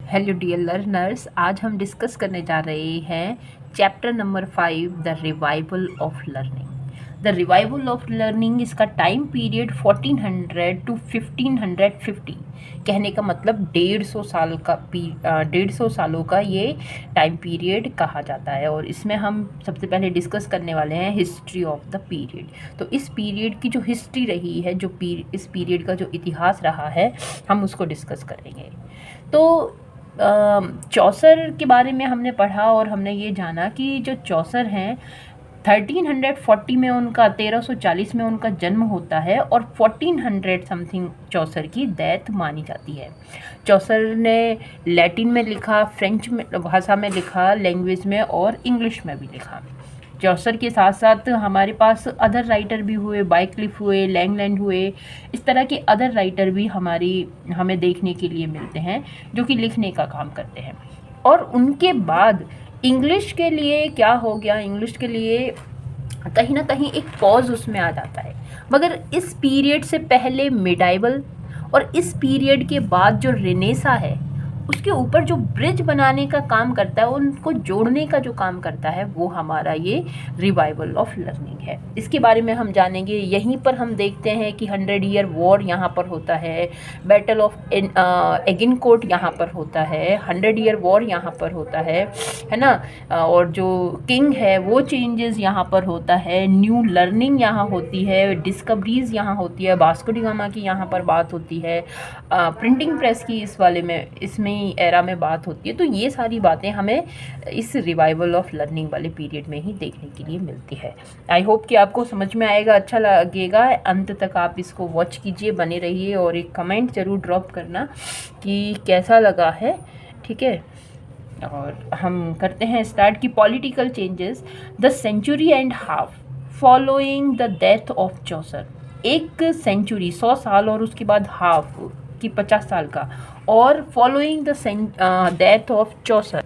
Hello dear learners, आज हम discuss करने जा रहे हैं chapter number 5 the revival of learning. The revival of learning इसका टाइम पीरियड 1400 टू 1550, कहने का मतलब 150 सालों का ये टाइम पीरियड कहा जाता है। और इसमें हम सबसे पहले डिस्कस करने वाले हैं हिस्ट्री ऑफ द पीरियड। तो इस पीरियड की जो हिस्ट्री रही है, इस पीरियड का जो इतिहास रहा है, हम उसको डिस्कस करेंगे। तो चौसर के बारे में हमने पढ़ा और हमने ये जाना कि जो चौसर हैं 1340 में उनका 1340 में उनका जन्म होता है और 1400 समथिंग चौसर की डेथ मानी जाती है। चौसर ने लैटिन में लिखा, फ्रेंच में भाषा में लिखा, लैंग्वेज में और इंग्लिश में भी लिखा। चौसर के साथ साथ हमारे पास अदर राइटर भी हुए, बाइक्लिफ हुए, लैंगलैंड हुए। इस तरह के अदर राइटर भी हमें देखने के लिए मिलते हैं जो कि लिखने का काम करते हैं। और उनके बाद इंग्लिश के लिए क्या हो गया, इंग्लिश के लिए कहीं ना कहीं एक पॉज उसमें आ जाता है। मगर इस पीरियड से पहले मिडाइवल और इस पीरियड के बाद जो रेनेसा है, उसके ऊपर जो ब्रिज बनाने का काम करता है, उनको जोड़ने का जो काम करता है, वो हमारा ये रिवाइवल ऑफ लर्निंग है। इसके बारे में हम जानेंगे। यहीं पर हम देखते हैं कि 100 ईयर वॉर यहाँ पर होता है, बैटल ऑफ एगिनकोट यहाँ पर होता है, 100 ईयर वॉर यहाँ पर होता है ना। और जो किंग है वो चेंजेस यहाँ पर होता है, न्यू लर्निंग यहाँ होती है, डिस्कवरीज यहाँ होती है, वास्को डी गामा की यहाँ पर बात होती है, प्रिंटिंग प्रेस की इसमें एरा में बात होती है। तो ये सारी बातें हमें इस रिवाइवल ऑफ लर्निंग वाले पीरियड में ही देखने के लिए मिलती है। आई होप कि आपको समझ में आएगा, अच्छा लगेगा। अंत तक आप इसको वॉच कीजिए, बने रहिए और एक कमेंट ज़रूर ड्रॉप करना कि कैसा लगा है, ठीक है। और हम करते हैं स्टार्ट की political changes. The century and half following the death of Chaucer. एक सेंचुरी 100 साल और उसके बाद हाफ की 50 साल का, और following the death of Chaucer.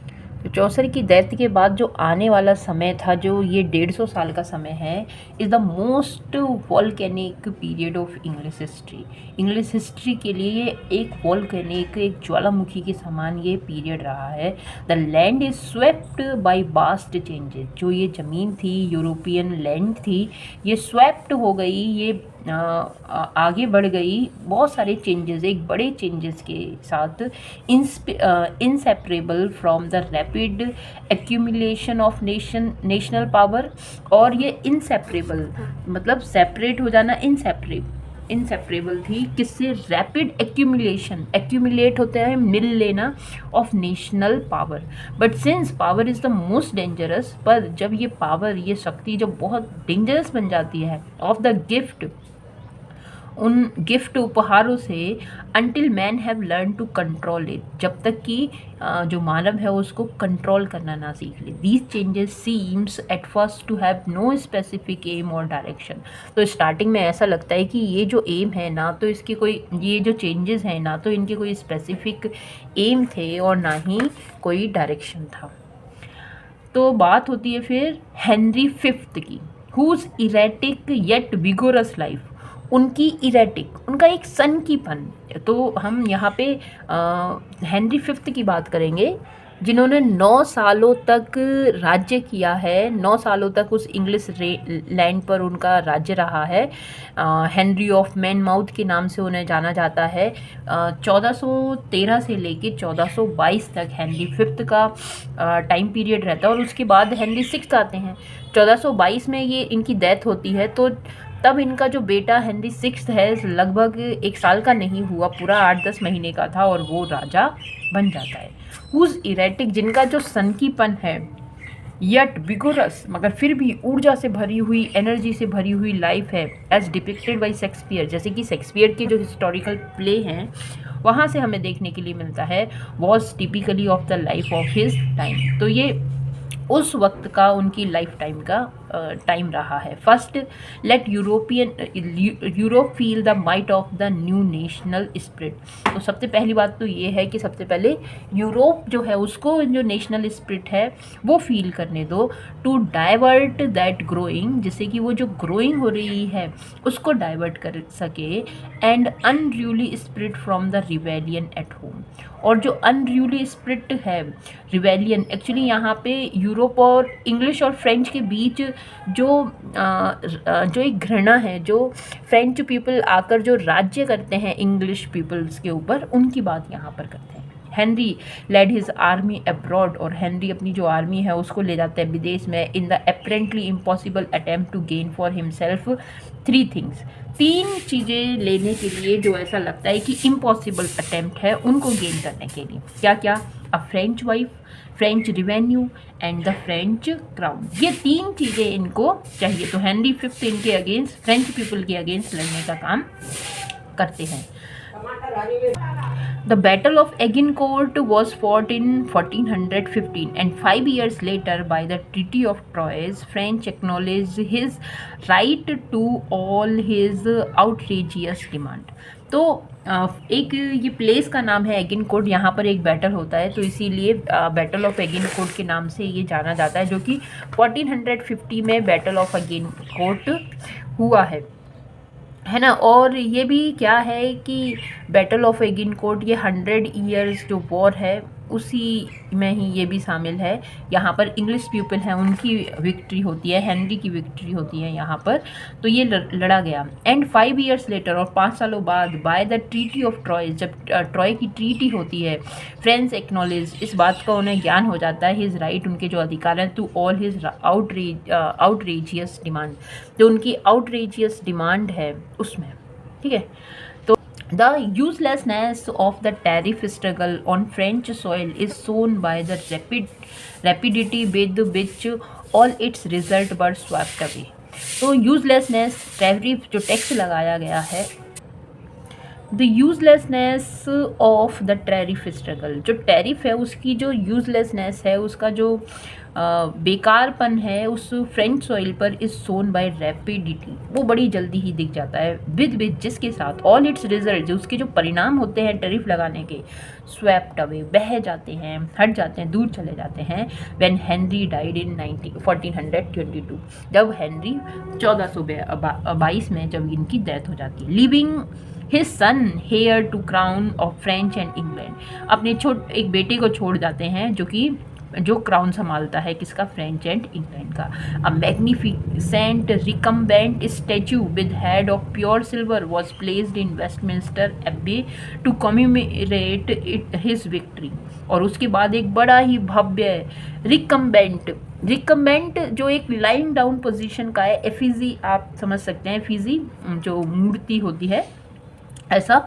Chaucer की डेथ के बाद जो आने वाला समय था, जो ये 150 साल का समय है, is the most volcanic period of English history. English history के लिए ये एक वॉल्केनिक, एक ज्वालामुखी के समान ये पीरियड रहा है। The land is swept by vast changes. जो ये ज़मीन थी, यूरोपियन लैंड थी, ये स्वेप्ट हो गई, ये आगे बढ़ गई बहुत सारे चेंजेस, एक बड़े चेंजेस के साथ, inseparable from the rapid accumulation of national power. और ये इंसेपरेबल मतलब सेपरेट हो जाना, इंसेपरेबल थी किससे? रैपिड एक्यूमुलेशन, एक्यूमुलेट होता है मिल लेना, of national power. But since power is the most dangerous, पर जब ये पावर, ये शक्ति जब बहुत डेंजरस बन जाती है, ऑफ द गिफ्ट, उन गिफ्ट उपहारों से, until man have learn to control it, जब तक कि जो मानव है उसको कंट्रोल करना ना सीख ले। These changes seems at first to have no specific aim और डायरेक्शन। तो स्टार्टिंग में ऐसा लगता है कि ये जो एम है ना, तो इसके कोई, ये जो चेंजेस हैं ना, तो इनके कोई स्पेसिफिक एम थे और ना ही कोई डायरेक्शन था। तो बात होती है फिर हेनरी फिफ्थ की, whose erratic yet vigorous life. उनकी इरेटिक, उनका एक सन की पन। तो हम यहाँ पे हेनरी फिफ्थ की बात करेंगे, जिन्होंने 9 सालों तक राज्य किया है, 9 सालों तक उस इंग्लिश लैंड पर उनका राज्य रहा है। हेनरी ऑफ मैनमाउथ के नाम से उन्हें जाना जाता है। 1413 से लेके 1422 तक हेनरी फिफ्थ का टाइम पीरियड रहता है, और उसके बाद हेनरी सिक्स्थ आते हैं। 1422 में ये इनकी डेथ होती है। तो तब इनका जो बेटा हेनरी सिक्स्थ है, लगभग 1 साल का नहीं हुआ, पूरा 8-10 महीने का था, और वो राजा बन जाता है। हुज इरेटिक, जिनका जो सनकीपन है, यट विगोरस, मगर फिर भी ऊर्जा से भरी हुई, एनर्जी से भरी हुई लाइफ है, एज डिपिक्टेड बाई शेक्सपियर। जैसे कि शेक्सपियर के जो हिस्टोरिकल प्ले हैं, वहाँ से हमें देखने के लिए मिलता है, was typically of the life of his time. तो ये उस वक्त का उनकी लाइफ टाइम का टाइम रहा है। First, let Europe feel the might of the new national spirit. तो सबसे पहली बात तो ये है कि सबसे पहले यूरोप जो है उसको जो नेशनल स्पिरिट है वो फील करने दो, टू डाइवर्ट दैट ग्रोइंग, जिससे कि वो जो ग्रोइंग हो रही है उसको डाइवर्ट कर सके, and unruly spirit from the rebellion at home. और जो अनरूली स्पिरिट है, रिवेलियन, एक्चुअली यहाँ पे यूरोप और इंग्लिश और फ्रेंच के बीच जो एक घृणा है, जो फ्रेंच पीपल आकर जो राज्य करते हैं इंग्लिश पीपल्स के ऊपर, उनकी बात यहाँ पर करते हैं। Henry led his army abroad, और हेनरी अपनी जो आर्मी है उसको ले जाते हैं विदेश में, in the apparently impossible attempt to gain for himself 3 things. 3 चीज़ें लेने के लिए जो ऐसा लगता है कि इम्पॉसिबल अटेम्प्ट है उनको गेन करने के लिए। क्या क्या? A French wife, French revenue and the French crown. ये 3 चीज़ें इनको चाहिए। तो हेनरी फिफ्थ इनके अगेंस्ट, फ्रेंच पीपल के अगेंस्ट लड़ने का काम करते हैं। The Battle of Agincourt was fought in 1415, and 5 years later, by the Treaty of Troyes, French acknowledged his right to all his outrageous demand. तो एक ये प्लेस का नाम है एगिनकोर्ट, यहाँ पर एक बैटल होता है, तो इसीलिए बैटल ऑफ एगिनकोर्ट के नाम से ये जाना जाता है, जो कि 1450 में बैटल ऑफ एगिनकोर्ट हुआ है ना। और ये भी क्या है कि बैटल ऑफ एगिनकोर्ट ये 100 ईयर्स जो वॉर है उसी में ही ये भी शामिल है। यहाँ पर इंग्लिश पीपल हैं उनकी विक्ट्री होती है, हेनरी की विक्ट्री होती है यहाँ पर, तो ये लड़ा गया। एंड 5 ईयर्स लेटर, और 5 सालों बाद, by the treaty of Troy, जब ट्रॉय की ट्रीटी होती है, फ्रेंच एक्नॉलेज, इस बात का उन्हें ज्ञान हो जाता है, हिज राइट, उनके जो अधिकार हैं, to all his outrageous demand, जो उनकी आउटरेजियस डिमांड है उसमें, ठीक है। The uselessness of the tariff struggle on French soil is shown by the rapidity with which all its results were swept away. तो यूजलेसनेस, टैरिफ जो tax लगाया गया है, the uselessness of the tariff struggle, जो tariff है उसकी जो uselessness है, उसका जो बेकारपन है उस फ्रेंच सॉइल पर, इज सोन बाय रैपिडिटी, वो बड़ी जल्दी ही दिख जाता है, विद जिसके साथ ऑल इट्स रिजल्ट, जो उसके जो परिणाम होते हैं टैरिफ लगाने के, स्वेप्ट अवे, बह जाते हैं, हट जाते हैं, दूर चले जाते हैं। व्हेन हेनरी डाइड इन 1422, जब हेनरी 1422 में जब इनकी डेथ हो जाती है, leaving his son heir to crown of French and England, अपने एक बेटे को छोड़ जाते हैं जो क्राउन संभालता है किसका? फ्रेंच एंड इंग्लैंड का। अ magnificent recumbent statue with head of pure silver was placed in Westminster एबे टू कमेमोरेट हिज विक्ट्री। और उसके बाद एक बड़ा ही भव्य रिकम्बेंट जो एक लाइन डाउन पोजीशन का है, एफिजी आप समझ सकते हैं, एफिजी जो मूर्ति होती है ऐसा,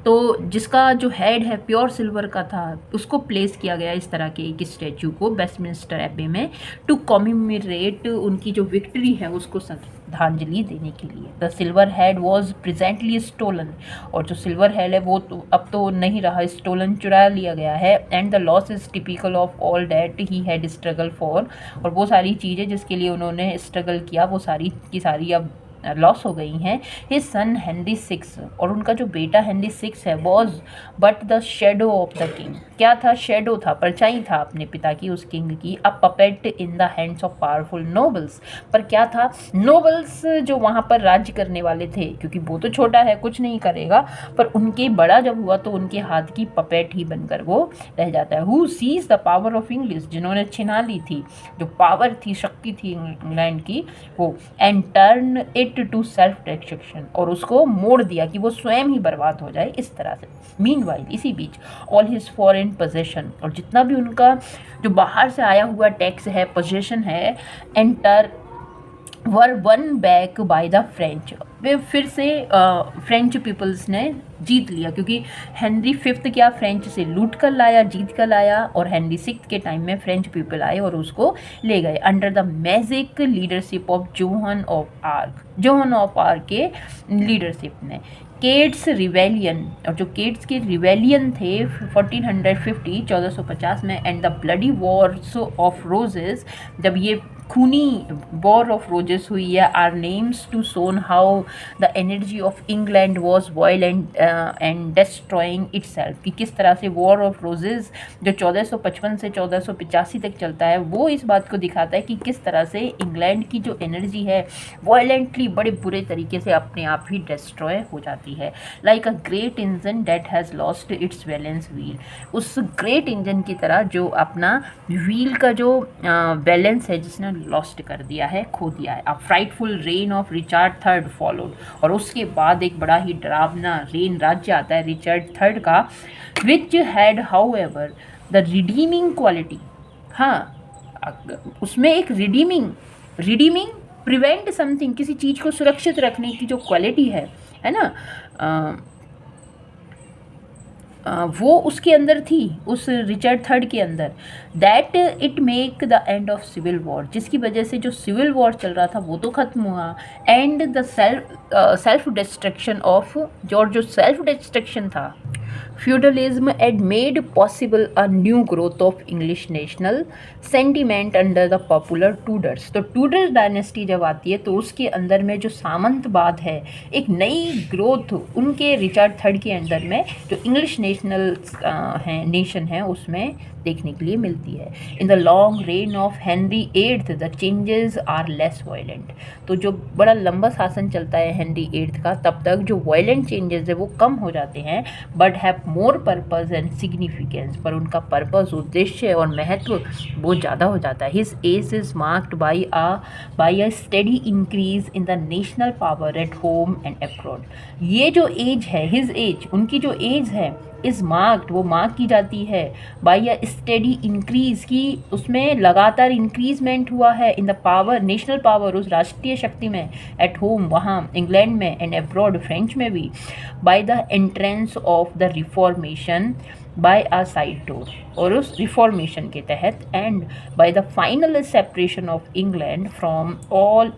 तो जिसका जो हेड है प्योर सिल्वर का था, उसको प्लेस किया गया इस तरह के एक स्टैचू को वेस्टमिंस्टर एबे में, टू कॉमेमोरेट उनकी जो विक्ट्री है उसको श्रद्धांजलि देने के लिए। The silver head was presently stolen, और जो सिल्वर हेड है वो तो अब तो नहीं रहा, स्टोलन, चुरा लिया गया है। And the loss is typical of all that he had struggle for, और वो सारी चीज़ें जिसके लिए उन्होंने स्ट्रगल किया वो सारी की सारी अब लॉस हो गई हैं। हिज सन हेनरी 6, और उनका जो बेटा हेनरी 6 है, was but the shadow of the king, क्या था? शेडो था, परछाई था अपने पिता की, उस किंग की। A puppet in the hands of powerful nobles, पर क्या था? नोबल्स जो वहाँ पर राज्य करने वाले थे, क्योंकि वो तो छोटा है कुछ नहीं करेगा, पर उनके बड़ा जब हुआ तो उनके हाथ की पपेट ही बनकर वो रह जाता है। Who seize the power of English, जिन्होंने छिना ली थी जो पावर थी, शक्ति थी इंग्लैंड की वो, and turn it to self destruction, और उसको मोड़ दिया कि वो स्वयं ही बर्बाद हो जाए इस तरह से। मीनवाइल, इसी बीच, ऑल हिज फॉरेन पोजेशन, और जितना भी उनका जो बाहर से आया हुआ टैक्स है, पोजेशन है, enter were won back by the French, वे फिर से फ्रेंच पीपल्स ने जीत लिया, क्योंकि हेनरी 5 क्या फ्रेंच से लूट कर लाया, जीत कर लाया, और हेनरी 6 के टाइम में फ्रेंच पीपल आए और उसको ले गए, under the magic leadership of Johan of arc के लीडरशिप में। केट्स रिवेलियन, और जो केट्स के रिवेलियन थे 1450 1450 में, and the bloody wars of roses, जब ये खूनी वॉर ऑफ रोजेस हुई है, are names to show how the energy of England was violent and destroying itself, कि किस तरह से वॉर ऑफ रोजेस जो 1455 से 1485 तक चलता है वो इस बात को दिखाता है कि किस तरह से इंग्लैंड की जो एनर्जी है वायलेंटली बड़े बुरे तरीके से अपने आप ही डिस्ट्रॉय हो जाती है, like a great engine that has lost its balance wheel, उस ग्रेट इंजन की तरह जो अपना व्हील का जो बैलेंस है जिसने लॉस्ट कर दिया है, खो दिया है। A frightful reign of Richard third followed, और उसके बाद एक बड़ा ही डरावना रेन राज्य आता है रिचर्ड थर्ड का, which had how ever the redeeming quality, हाँ उसमें एक रिडीमिंग प्रिवेंट समथिंग, किसी चीज़ को सुरक्षित रखने की जो क्वालिटी है ना, वो उसके अंदर थी, उस रिचर्ड थर्ड के अंदर, that it make the end of civil war, जिसकी वजह से जो सिविल वॉर चल रहा था वो तो ख़त्म हुआ, and the self destruction of, जो सेल्फ डिस्ट्रक्शन था, feudalism had made possible a new growth of English national sentiment under the popular Tudors। तो टूडर डायनेस्टी जब आती है तो उसके अंदर में जो सामंतवाद है, एक नई ग्रोथ उनके रिचर्ड थर्ड के अंदर में जो इंग्लिश नेशनल नेशन है उसमें देखने के लिए मिलती है। In the long reign of Henry eighth the changes are less violent, तो जो बड़ा लंबा शासन चलता है हेनरी एट्थ का, तब तक जो वायलेंट चेंजेस है वो कम हो जाते हैं, but have more purpose and significance, पर उनका पर्पस, उद्देश्य और महत्व बहुत ज़्यादा हो जाता है। His age is marked by a study increase in the national power at home and abroad. ये जो एज है, हिज एज, उनकी जो एज है इज़ मार्क्ड, वो मार्क की जाती है बाई अ स्टडी इंक्रीज, की उसमें लगातार इंक्रीजमेंट हुआ है, in the power, national power, उस राष्ट्रीय शक्ति में, एट होम वहाँ इंग्लैंड में, एंड अब्रॉड फ्रेंच में भी, by the entrance of the reformation by a side door, और उस रिफॉर्मेशन के तहत, and by the final separation of England from all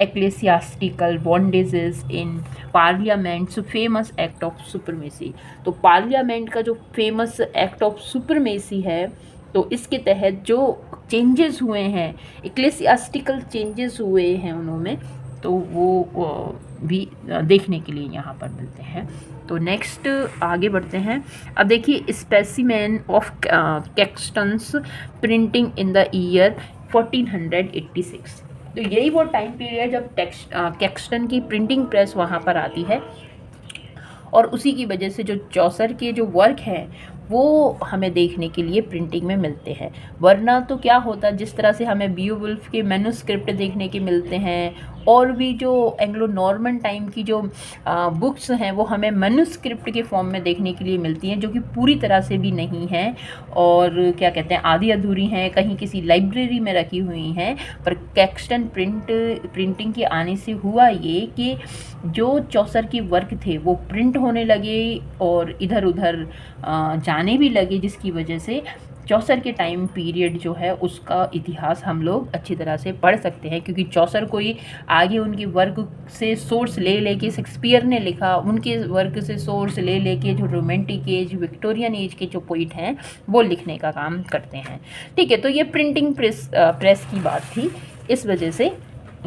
ecclesiastical bondages in parliament's famous act of supremacy। तो parliament का जो famous act of supremacy है, तो इसके तहत जो चेंजेस हुए हैं, इक्लेसियास्टिकल चेंजेस हुए हैं उनमें, तो वो भी देखने के लिए यहाँ पर मिलते हैं। तो नेक्स्ट आगे बढ़ते हैं। अब देखिए specimen of Caxton's printing in the year 1486। तो यही वो टाइम पीरियड जब कैक्सटन की प्रिंटिंग प्रेस वहाँ पर आती है, और उसी की वजह से जो चौसर के जो वर्क हैं वो हमें देखने के लिए प्रिंटिंग में मिलते हैं। वरना तो क्या होता, जिस तरह से हमें बियोवुल्फ के मैन्युस्क्रिप्ट देखने के मिलते हैं, और भी जो एंग्लो नॉर्मन टाइम की जो बुक्स हैं वो हमें मैन्युस्क्रिप्ट के फॉर्म में देखने के लिए मिलती हैं, जो कि पूरी तरह से भी नहीं हैं, और क्या कहते हैं, आधी अधूरी हैं, कहीं किसी लाइब्रेरी में रखी हुई हैं। पर कैक्सटन प्रिंटिंग के आने से हुआ ये कि जो चौसर के वर्क थे वो प्रिंट होने लगे और इधर उधर जाने भी लगे, जिसकी वजह से चौसर के टाइम पीरियड जो है उसका इतिहास हम लोग अच्छी तरह से पढ़ सकते हैं, क्योंकि चौसर कोई आगे उनके वर्क से सोर्स ले लेके, शेक्सपियर ने लिखा उनके वर्क से सोर्स ले लेके जो रोमांटिक एज, विक्टोरियन एज के जो पोइट हैं वो लिखने का काम करते हैं। ठीक है, तो ये प्रिंटिंग प्रेस की बात थी। इस वजह से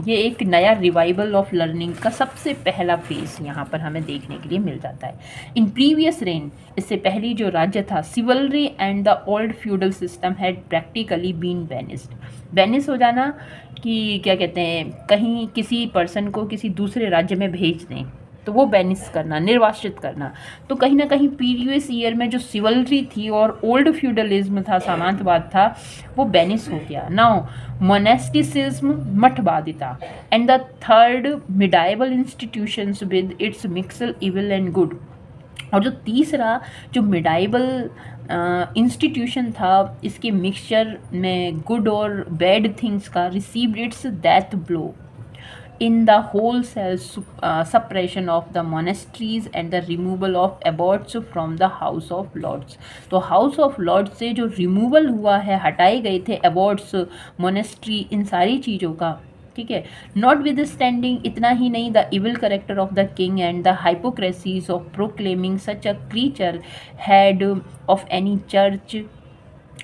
ये एक नया रिवाइवल ऑफ लर्निंग का सबसे पहला फेज यहाँ पर हमें देखने के लिए मिल जाता है। इन प्रीवियस रेन, इससे पहली जो राज्य था, chivalry and the old feudal system had practically been banished. Banish हो जाना कि क्या कहते हैं, कहीं किसी पर्सन को किसी दूसरे राज्य में भेज दें तो वो बैनिस करना, निर्वासित करना। तो कहीं ना कहीं प्रीवियस ईयर में जो सिवलरी थी और ओल्ड फ्यूडलिज्म था, सामंतवाद था, वो बैनिस हो गया। नाउ मोनेस्टिसिज्म, मठवादिता, and the third medieval institutions with its mixed evil and good. और जो तीसरा जो मिडाइवल इंस्टीट्यूशन था, इसके मिक्सचर में गुड और बैड थिंग्स का, received it's death blow in the wholesale suppression of the monasteries and the removal of abbots from the House of Lords। तो House of Lords से जो रिमूवल हुआ है, हटाए गए थे abbots, monastery, इन सारी चीज़ों का, ठीक है। नॉट विद स्टैंडिंग, इतना ही नहीं, the evil character of the king and the hypocrisies of proclaiming such a creature head of any church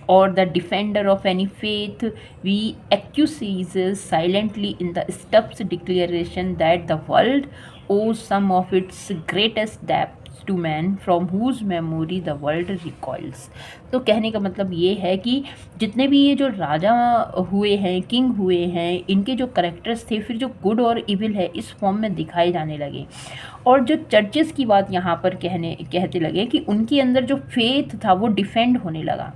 or the defender of any faith, we acquiesce silently in the stubborn declaration that the world owes some of its greatest depths to man from whose memory the world recoils। तो कहने का मतलब ये है कि जितने भी ये जो राजा हुए हैं, किंग हुए हैं, इनके जो करेक्टर्स थे, फिर जो गुड और इविल है इस फॉर्म में दिखाए जाने लगे। और जो चर्चेस की बात यहाँ पर कहते लगे कि उनके अंदर जो फेथ था वो डिफेंड होने लगा।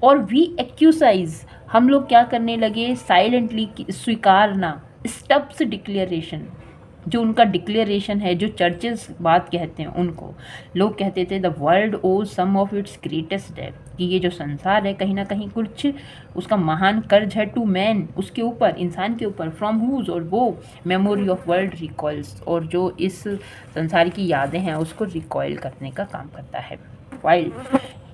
और वी एक्यूसाइज, हम लोग क्या करने लगे, साइलेंटली स्वीकारना, स्टब्स डिक्लेरेशन, जो उनका डिक्लेरेशन है, जो चर्चेस बात कहते हैं उनको लोग कहते थे द वर्ल्ड ओज सम ऑफ इट्स ग्रेटेस्ट डेट, कि ये जो संसार है कहीं ना कहीं कुछ उसका महान कर्ज है टू मैन, उसके ऊपर, इंसान के ऊपर, फ्रॉम हुज, और वो मेमोरी ऑफ वर्ल्ड रिकॉइल्स, और जो इस संसार की यादें हैं उसको रिकॉइल करने का काम करता है। While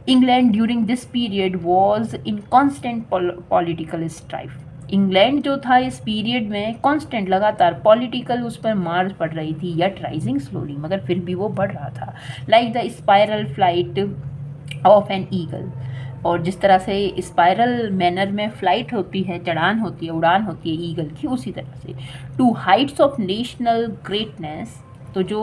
England during this period was in constant political strife, England जो था इस पीरियड में कॉन्स्टेंट, लगातार पॉलिटिकल उस पर मार पड़ रही थी, यट राइजिंग स्लोली, मगर फिर भी वो बढ़ रहा था। Like the spiral flight of an eagle, और जिस तरह से स्पाइरल मैनर में फ्लाइट होती है, चढ़ान होती है, उड़ान होती है ईगल की, उसी तरह से to heights of national greatness, तो जो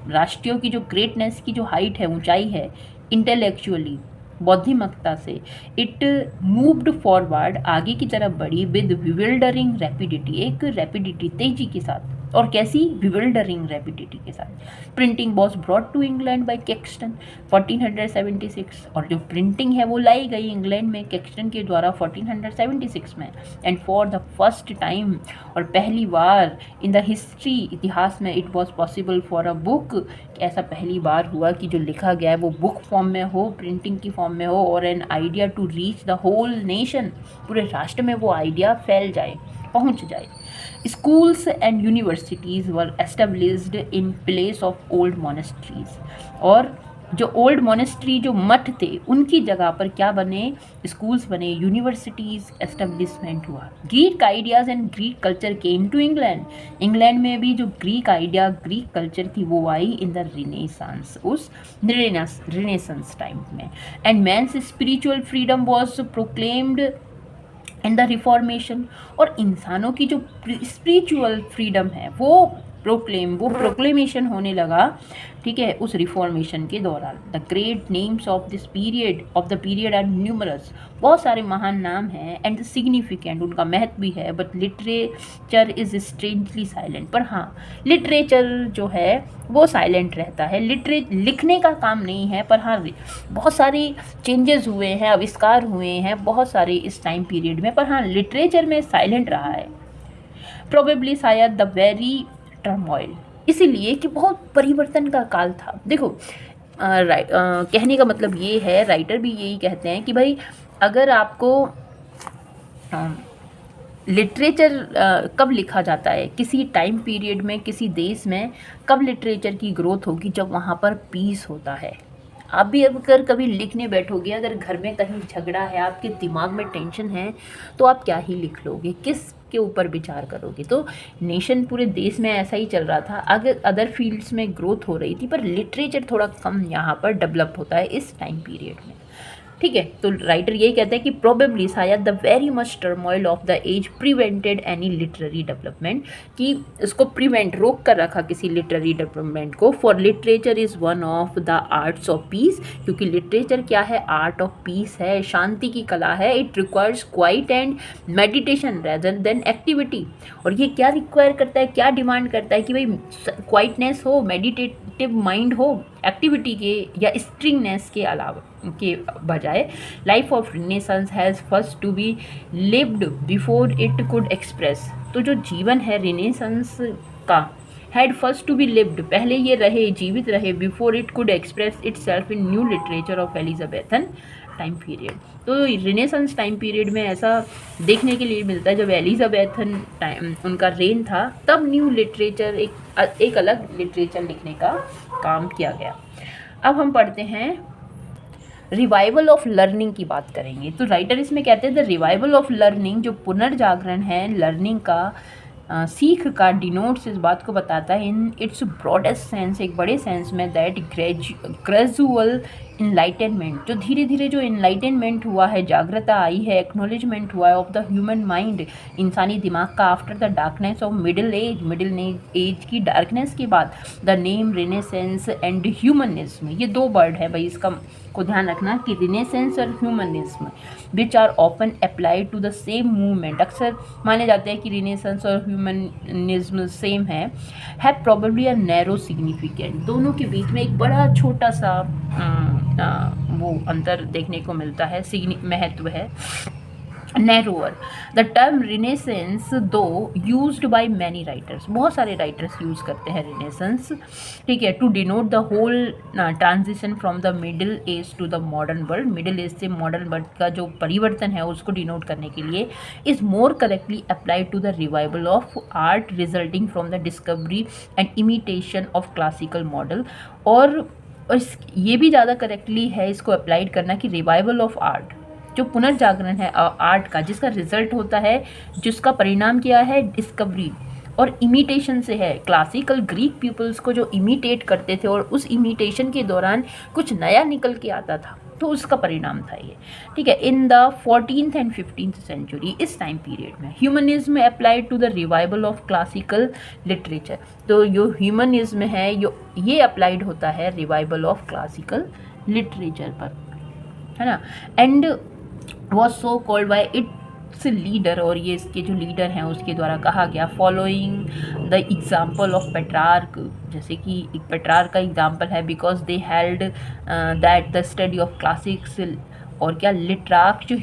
राष्ट्रीय की जो ग्रेटनेस की जो हाइट है, ऊंचाई है, इंटेलेक्चुअली, बौद्धिमकता से, इट मूव्ड फॉरवर्ड, आगे की तरफ बढ़ी, विद विविल्डरिंग रैपिडिटी, एक रैपिडिटी, तेजी के साथ, और कैसी, विविल्डरिंग रैपिडिटी के साथ। Printing was brought to England by Caxton 1476, और जो प्रिंटिंग है वो लाई गई इंग्लैंड में कैक्सटन के द्वारा 1476 में। And for the first time, और पहली बार इन द हिस्ट्री, इतिहास में, it was possible for a book, ऐसा पहली बार हुआ कि जो लिखा गया है वो बुक फॉर्म में हो, प्रिंटिंग की फॉर्म में हो, और an idea to reach the whole nation, पूरे राष्ट्र में वो आइडिया फैल जाए, पहुंच जाए। Schools and universities were established in place of old monasteries, और जो ओल्ड मोनेस्ट्री, जो मठ थे, उनकी जगह पर क्या बने, स्कूल्स बने, यूनिवर्सिटीज़ एस्टेब्लिशमेंट हुआ। Greek ideas and Greek culture came to England, England में भी जो ग्रीक आइडिया, ग्रीक कल्चर थी वो आई इन द रिनेसांस, उस रिनेसेंस टाइम में। And man's spiritual freedom was proclaimed in the reformation, और इंसानों की जो स्पिरिचुअल फ्रीडम है वो प्रोक्लेमेशन होने लगा, ठीक है, उस रिफॉर्मेशन के दौरान। The great names of the period are numerous, बहुत सारे महान नाम हैं, एंड सिग्निफिकेंट, उनका महत्व भी है, but literature is strangely silent, पर हाँ, लिटरेचर जो है वो साइलेंट रहता है, लिखने का काम नहीं है, पर हाँ बहुत सारी चेंजेस हुए हैं, आविष्कार हुए हैं बहुत सारे इस टाइम पीरियड में, पर हाँ लिटरेचर में साइलेंट रहा है। प्रोबेबली शायद द वेरी टर्मोइल, इसीलिए कि बहुत परिवर्तन का काल था। देखो कहने का मतलब ये है, राइटर भी यही कहते हैं कि भाई अगर आपको लिटरेचर कब लिखा जाता है, किसी टाइम पीरियड में, किसी देश में कब लिटरेचर की ग्रोथ होगी, जब वहाँ पर पीस होता है। आप भी अगर कभी लिखने बैठोगे, अगर घर में कहीं झगड़ा है, आपके दिमाग में टेंशन है, तो आप क्या ही लिख लोगे, किस के ऊपर विचार करोगे। तो नेशन, पूरे देश में ऐसा ही चल रहा था, अगर अदर फील्ड्स में ग्रोथ हो रही थी, पर लिटरेचर थोड़ा कम यहाँ पर डेवलप होता है इस टाइम पीरियड में, ठीक है। तो राइटर यही कहते हैं कि प्रोबेबली शायद the very much turmoil of the age prevented any literary development, कि इसको प्रिवेंट, रोक कर रखा किसी लिटरेरी डेवलपमेंट को। For literature is one of the arts of peace, क्योंकि लिटरेचर क्या है, आर्ट ऑफ पीस है, शांति की कला है। It requires quiet and meditation rather than activity, और ये क्या रिक्वायर करता है, क्या डिमांड करता है कि भाई क्वाइटनेस हो, मेडिटेटिव माइंड हो, एक्टिविटी के या स्ट्रिंगनेस के अलावा के बजाय। Life of renaissance has first to be lived before it could express, तो जो जीवन है रिनेसेंस का, had first to be lived, पहले ये रहे, जीवित रहे, before it could express itself in new literature of Elizabethan time period. तो रिनेसेंस टाइम पीरियड में ऐसा देखने के लिए मिलता है, जब एलिजाबेथन टाइम उनका रेन था, तब न्यू लिटरेचर, एक अलग लिटरेचर लिखने का काम किया गया। अब हम पढ़ते हैं रिवाइवल ऑफ लर्निंग की बात करेंगे। तो राइटर इसमें कहते हैं द रिवाइवल ऑफ लर्निंग, जो पुनर्जागरण है लर्निंग का, सीख का डिनोट्स इस बात को बताता है इन इट्स ब्रॉडेस्ट सेंस, एक बड़े सेंस में, दैट ग्रेजुअल इनलाइटनमेंट, जो धीरे धीरे जो इनलाइटनमेंट हुआ है, जागृता आई है, एक्नोलेजमेंट हुआ है ऑफ द ह्यूमन माइंड, इंसानी दिमाग का, after the darkness of middle age, middle age की डार्कनेस के बाद, the name renaissance and humanism, ये दो वर्ड है भाई, इसका को ध्यान रखना कि रिनेसेंस और humanism which are often applied to the same movement, अक्सर माने जाते हैं कि रिनेसेंस और ह्यूमनिज्म सेम है प्रोबेबली अ नैरो सिग्निफिकेंट, दोनों के बीच में एक बड़ा छोटा सा वो अंतर देखने को मिलता है, महत्व है, narrower. The term Renaissance though used by many writers, बहुत सारे राइटर्स यूज करते हैं Renaissance, ठीक है, to denote the whole transition from the middle age to the modern world, middle age से modern world का जो परिवर्तन है उसको डिनोट करने के लिए, is more correctly applied to the revival of art resulting from the discovery and imitation of classical model, और ये भी ज़्यादा करेक्टली है इसको अप्लाइड करना कि रिवाइवल ऑफ आर्ट, जो पुनर्जागरण है आर्ट का, जिसका रिजल्ट होता है, जिसका परिणाम क्या है, डिस्कवरी और इमिटेशन से है, क्लासिकल ग्रीक पीपल्स को जो इमिटेट करते थे और उस इमिटेशन के दौरान कुछ नया निकल के आता था, तो उसका परिणाम था ये, ठीक है। In the 14th and 15th century, इस टाइम पीरियड में humanism applied to the revival of classical literature, तो जो ह्यूमनिज्म है ये अप्लाइड होता है रिवाइवल ऑफ क्लासिकल लिटरेचर पर, है ना, and was so called by it's leader, और ये इसके जो लीडर हैं उसके द्वारा कहा गया, following the example of Petrarch, जैसे कि एक पेट्रार्क का एग्जाम्पल है, because they held that the study of classics, और क्या लिटरार्क जो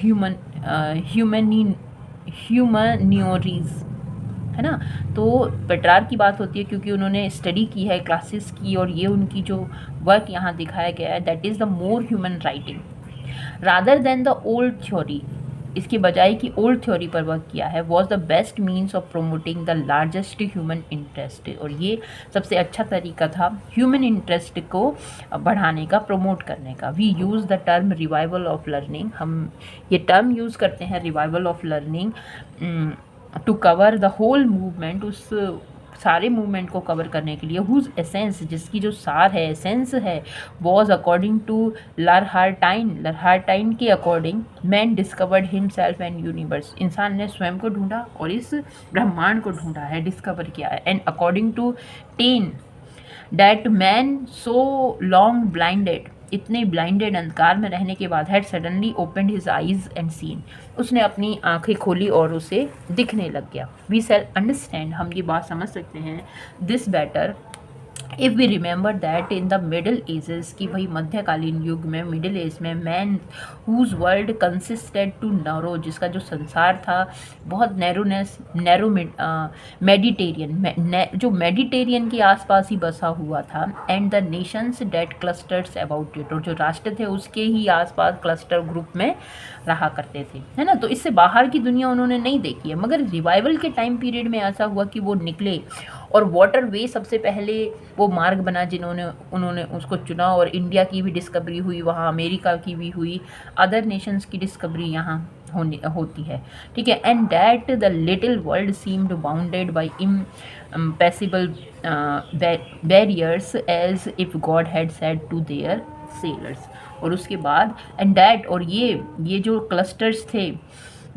ह्यूमनियोरीज है ना, तो पेट्रार्क की बात होती है क्योंकि उन्होंने स्टडी की है क्लासिक्स की, और ये उनकी जो वर्क यहाँ दिखाया गया है, that is the more human writing rather than the old theory, इसके बजाय कि ओल्ड थ्योरी पर वर्क किया है, was the best means of promoting the largest human interest, और ये सबसे अच्छा तरीका था ह्यूमन इंटरेस्ट को बढ़ाने का, प्रमोट करने का। We use the term revival of learning, हम ये टर्म यूज़ करते हैं revival of learning to cover the whole movement, उस सारे मूवमेंट को कवर करने के लिए, हुज एसेंस, जिसकी जो सार है, एसेंस है, वॉज अकॉर्डिंग टू लरहार्टाइन के according, man discovered himself and universe, इंसान ने स्वयं को ढूंढा और इस ब्रह्मांड को ढूंढा है, डिस्कवर किया है, and according to Taine that man so long blinded, इतने ब्लाइंडेड अंधकार में रहने के बाद, had suddenly opened his eyes and seen, उसने अपनी आंखें खोली और उसे दिखने लग गया। वी सेल अंडरस्टैंड, हम ये बात समझ सकते हैं, this better if we remember that in the middle ages, की वही मध्यकालीन युग में, मिडिल एज में, man whose world consisted to narrow, जिसका जो संसार था बहुत नैरो मेडिटेरियन, जो मेडिटेरियन के आसपास ही बसा हुआ था, and the nations that clusters about it, और जो राष्ट्र थे उसके ही आसपास क्लस्टर ग्रुप में रहा करते थे, है ना, तो इससे बाहर की दुनिया उन्होंने नहीं देखी है। मगर रिवाइवल के टाइम पीरियड में ऐसा हुआ कि वो निकले, और वाटर वे सबसे पहले वो मार्ग बना उन्होंने उसको चुना, और इंडिया की भी डिस्कवरी हुई वहाँ, अमेरिका की भी हुई, अदर नेशंस की डिस्कवरी यहाँ होती है, ठीक है। And that the little world seemed bounded by impassable barriers as if God had said to their sailors, और उसके बाद एंड दैट, और ये जो क्लस्टर्स थे,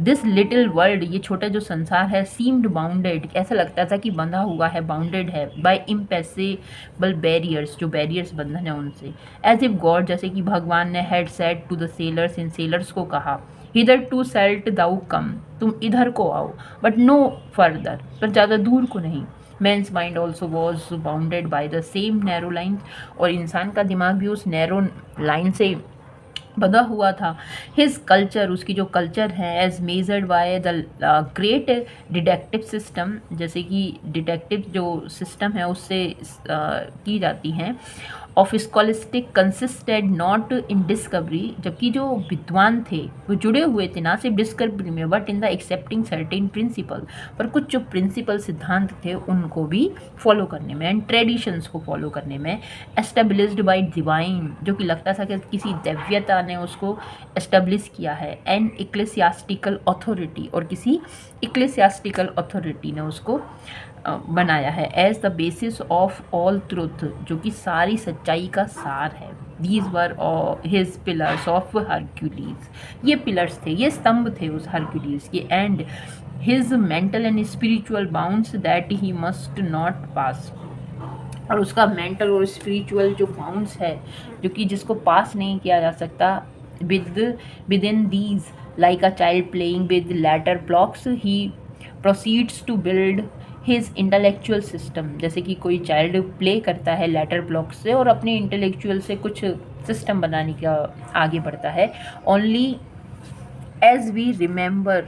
दिस लिटिल वर्ल्ड, ये छोटा जो संसार है, सीम्ड बाउंडेड, ऐसा लगता था कि बंधा हुआ है, बाउंडेड है, बाय इम्पैसिबल बैरियर्स, जो बैरियर्स बंधन है उनसे, एज इफ गॉड, जैसे कि भगवान ने had said to the sailors, इन सेलर्स को कहा, hitherto shalt thou come, तुम इधर को आओ, बट नो फर्दर, पर ज़्यादा दूर को नहीं। Men's mind also was bounded by the same narrow line, और इंसान का दिमाग भी उस नैरो लाइन से बंधा हुआ था। हिज कल्चर, उसकी जो कल्चर है, as measured by the great detective system, जैसे कि डिटेक्टिव जो सिस्टम है उससे की जाती हैं, of scholastic consisted not in discovery, जबकि जो विद्वान थे वो जुड़े हुए थे ना सिर्फ डिस्कवरी में but in the accepting certain principle, पर कुछ जो प्रिंसिपल सिद्धांत थे उनको भी फॉलो करने में, एंड ट्रेडिशंस को फॉलो करने में, एस्टेब्लिश्ड बाय डिवाइन, जो कि लगता था कि किसी दिव्यता ने उसको एस्टेब्लिश किया है, एंड इक्लेसियास्टिकल अथॉरिटी, और किसी इक्लेसियास्टिकल अथॉरिटी ने उसको बनाया है, as the basis of all truth, जो कि सारी सच्चाई का सार है। These were his pillars of Hercules, ये पिलर्स थे, ये स्तंभ थे उस हरक्यूलीज के, and his mental and spiritual bounds that he must not pass, और उसका मेंटल और स्पिरिचुअल जो बाउंड्स है जो कि जिसको पास नहीं किया जा सकता, within these like a child playing with letter blocks ही proceeds to build his intellectual system, जैसे कि कोई चाइल्ड प्ले करता है लेटर ब्लॉक से और अपने इंटेलेक्चुअल से कुछ सिस्टम बनाने का आगे बढ़ता है। ओनली एज वी रिमेंबर,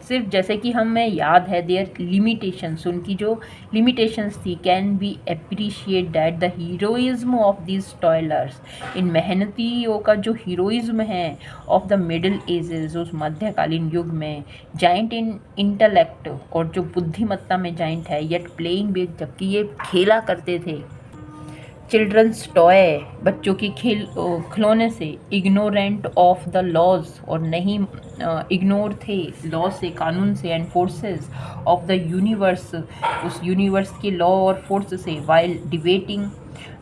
सिर्फ जैसे कि हमें याद है, देयर लिमिटेशंस, उनकी जो लिमिटेशंस थी, can be appreciate that the heroism of this toilers, इन मेहनतियों का जो हीरोइज्म है ऑफ द मिडिल एजेस, उस मध्यकालीन युग में, जाइंट इन इंटेलेक्ट, और जो बुद्धिमत्ता में जाइंट है, येट प्लेइंग विद, जबकि ये खेला करते थे चिल्ड्रंस टॉय, बच्चों की खिलौने से, इग्नोरेंट ऑफ द लॉज, और नहीं इग्नोर थे लॉ से, कानून से, and forces of the universe, उस यूनिवर्स के लॉ और फोर्स से, while debating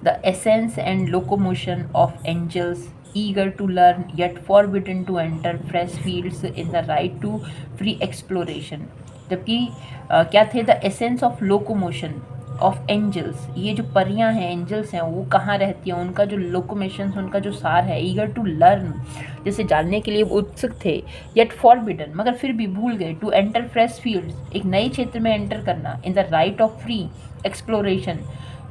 the essence and locomotion of angels, eager to learn yet forbidden to enter fresh fields in the right to free exploration, जबकि क्या थे, the essence of locomotion of angels, ये जो परियां हैं, angels हैं, वो कहाँ रहती हैं, उनका जो लोकोमेशन, उनका जो सार है, ईगर टू लर्न, जैसे जानने के लिए वो उत्सुक थे, येट फॉरबिडन, मगर फिर भी भूल गए, टू एंटर फ्रेश फील्ड्स, एक नए क्षेत्र में एंटर करना, in the right of free exploration,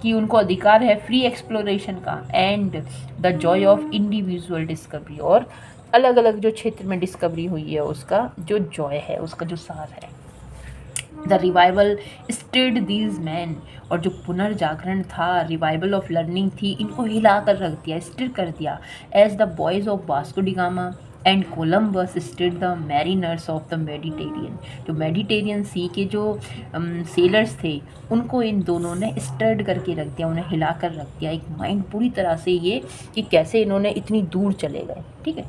कि उनको अधिकार है फ्री एक्सप्लोरेशन का, and the Joy of individual discovery, और अलग अलग जो क्षेत्र में डिस्कवरी हुई है उसका जो जॉय है, उसका जो सार है। The revival stirred these man, और जो पुनर्जागरण था, रिवाइवल ऑफ लर्निंग थी, इनको हिला कर रख दिया, स्टिर कर दिया, as the boys of Vasco da Gama and Columbus stirred the mariners of the Mediterranean, जो मेडिटेरियन सी के जो सेलर्स थे उनको इन दोनों ने स्टर्ड करके रख दिया, उन्हें हिला कर रख दिया, एक माइंड पूरी तरह से ये कि कैसे इन्होंने इतनी दूर चले गए। ठीक है,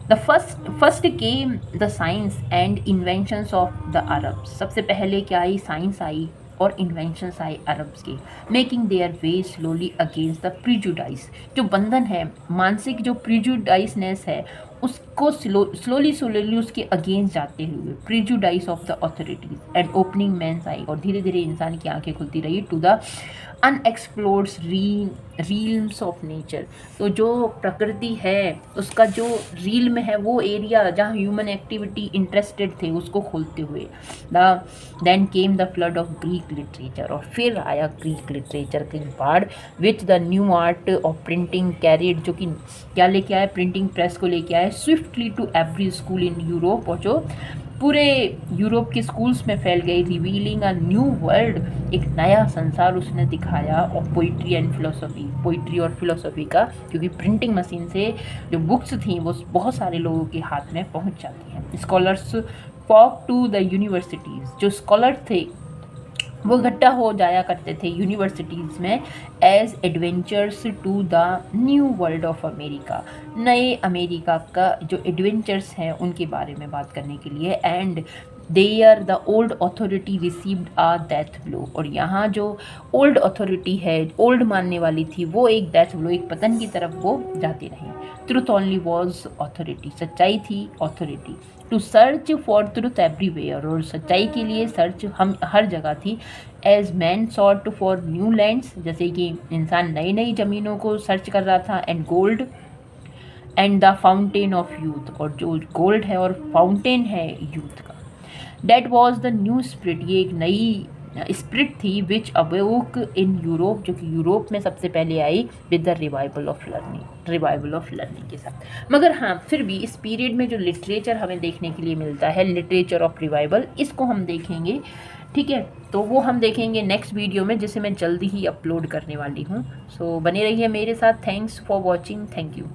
the first came the science and inventions of the Arabs, सबसे पहले क्या आई, साइंस आई और इन्वेंशंस आए अरब्स के, making their way slowly against the prejudice, जो बंधन है, मानसिक जो प्रिजुडाइसनेस है उसको स्लोली उसके अगेंस्ट जाते हुए, prejudice of the authorities and opening man's eye, और धीरे धीरे इंसान की आंखें खुलती रही, to the unexplored realms of nature, तो जो प्रकृति है उसका जो रील्म है, वो एरिया जहाँ ह्यूमन एक्टिविटी इंटरेस्टेड थे उसको खोलते हुए, then came the flood of Greek literature, और फिर आया ग्रीक लिटरेचर की बाढ़, which the new art of printing carried, जो कि क्या लेके आया, प्रिंटिंग प्रेस को लेके आया, swiftly to every school in Europe, और जो पूरे यूरोप के स्कूल्स में फैल गई, रिवीलिंग अ न्यू वर्ल्ड, एक नया संसार उसने दिखाया, of poetry and philosophy, poetry और फिलोसफी का, क्योंकि प्रिंटिंग मशीन से जो बुक्स थी वो बहुत सारे लोगों के हाथ में पहुंच जाती हैं। Scholars flock to the universities, जो स्कॉलर थे वो इकट्ठा हो जाया करते थे यूनिवर्सिटीज़ में, as adventures to the new world of America, नए अमेरिका का जो एडवेंचर्स हैं उनके बारे में बात करने के लिए, and there the old authority received a death blow, और यहाँ जो ओल्ड अथॉरिटी है, ओल्ड मानने वाली थी, वो एक डेथ ब्लो, एक पतन की तरफ वो जाती रही। ट्रुथ ओनली वॉज अथॉरिटी, सच्चाई थी authority, to search for truth everywhere, और सच्चाई के लिए सर्च हम हर जगह थी, as man sought for new lands, जैसे कि इंसान नई नई ज़मीनों को सर्च कर रहा था, and gold and the fountain of youth, और जो गोल्ड है और फाउंटेन है यूथ का, that was the new spirit, ये एक नई स्पिरिट थी, विच अवोक इन यूरोप, जो कि यूरोप में सबसे पहले आई, with the revival of learning के साथ। मगर हाँ, फिर भी इस पीरियड में जो लिटरेचर हमें देखने के लिए मिलता है, लिटरेचर ऑफ रिवाइवल, इसको हम देखेंगे ठीक है, तो वो हम देखेंगे नेक्स्ट वीडियो में, जिसे मैं जल्दी ही अपलोड करने वाली हूँ। सो बने रहिए मेरे साथ। Thanks for watching. Thank you.